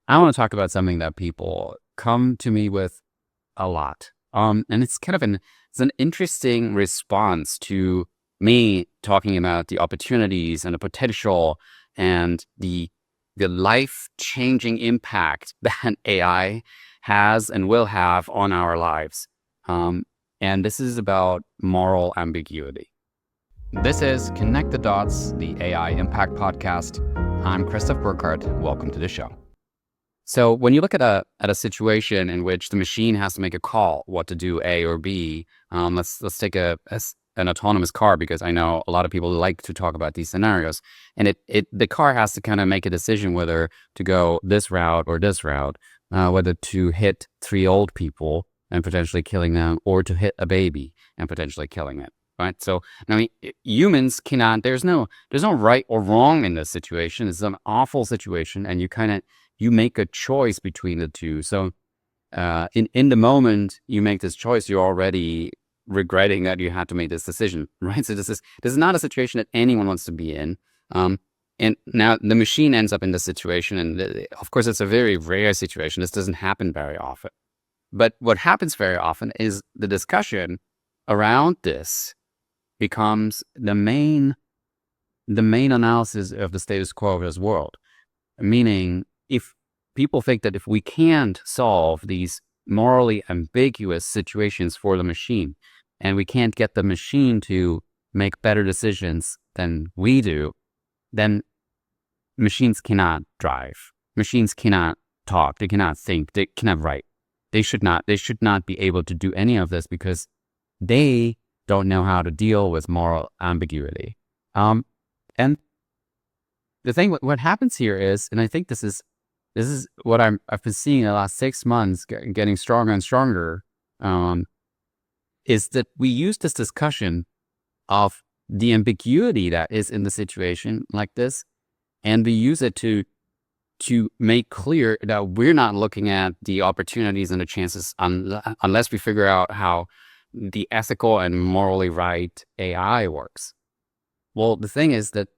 I want to talk about something that people come to me with a lot. And it's kind of it's an interesting response to me talking about the opportunities and the potential and the life-changing impact that AI has and will have on our lives. Um, and this is about moral ambiguity. This is Connect the Dots, the AI Impact Podcast. I'm Christoph Burkhardt. Welcome to the show. So when you look at a situation in which the machine has to make a call, what to do, A or B, let's take an autonomous car, because I know a lot of people like to talk about these scenarios. And the car has to kind of make a decision whether to go this route or this route, whether to hit 3 old people and potentially killing them, or to hit a baby and potentially killing it. Right. So I mean, humans cannot. There's no right or wrong in this situation. It's an awful situation, and you make a choice between the two. So in the moment you make this choice, you're already regretting that you had to make this decision, right? So this is not a situation that anyone wants to be in. And now the machine ends up in this situation, and of course it's a very rare situation. This doesn't happen very often. But what happens very often is the discussion around this becomes the main analysis of the status quo of this world. Meaning, if people think that if we can't solve these morally ambiguous situations for the machine, and we can't get the machine to make better decisions than we do, then machines cannot drive. Machines cannot talk. They cannot think. They cannot write. They should not be able to do any of this, because they don't know how to deal with moral ambiguity. And the thing, what happens here is, and I think this is what I've been seeing in the last 6 months, getting stronger and stronger, is that we use this discussion of the ambiguity that is in the situation like this, and we use it to make clear that we're not looking at the opportunities and the chances unless we figure out how the ethical and morally right AI works. Well, the thing is that,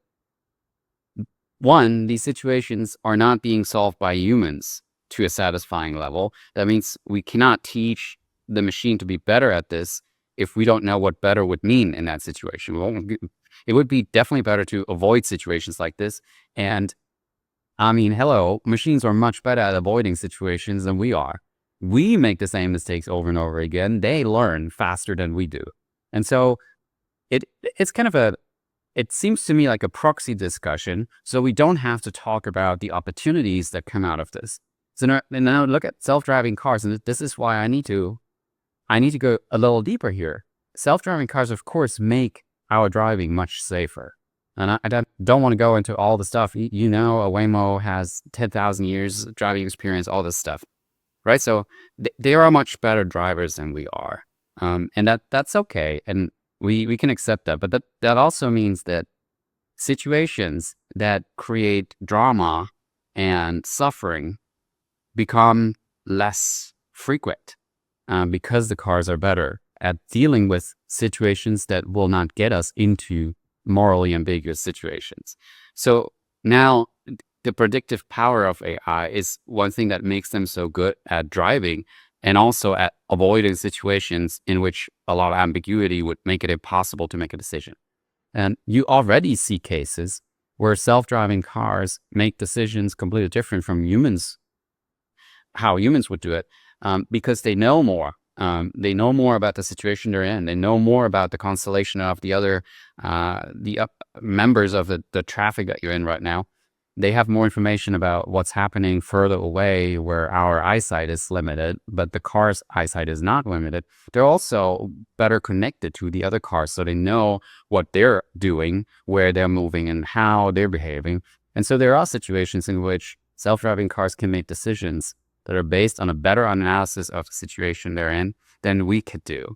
one, these situations are not being solved by humans to a satisfying level. That means we cannot teach the machine to be better at this if we don't know what better would mean in that situation. Well, it would be definitely better to avoid situations like this. And I mean, hello, machines are much better at avoiding situations than we are. We make the same mistakes over and over again. They learn faster than we do. And so it's kind of it seems to me like a proxy discussion, so we don't have to talk about the opportunities that come out of this. So now look at self-driving cars, and this is why I need to go a little deeper here. Self-driving cars, of course, make our driving much safer. And I don't want to go into all the stuff. A Waymo has 10,000 years driving experience, all this stuff, right? So they are much better drivers than we are. And that's okay. And we can accept that. But that also means that situations that create drama and suffering become less frequent, because the cars are better at dealing with situations that will not get us into morally ambiguous situations. So now the predictive power of AI is one thing that makes them so good at driving, and also at avoiding situations in which a lot of ambiguity would make it impossible to make a decision. And you already see cases where self-driving cars make decisions completely different from humans, how humans would do it, because they know more. They know more about the situation they're in. They know more about the constellation of the other members of the traffic that you're in right now. They have more information about what's happening further away, where our eyesight is limited, but the car's eyesight is not limited. They're also better connected to the other cars, so they know what they're doing, where they're moving, and how they're behaving. And so there are situations in which self-driving cars can make decisions that are based on a better analysis of the situation they're in than we could do.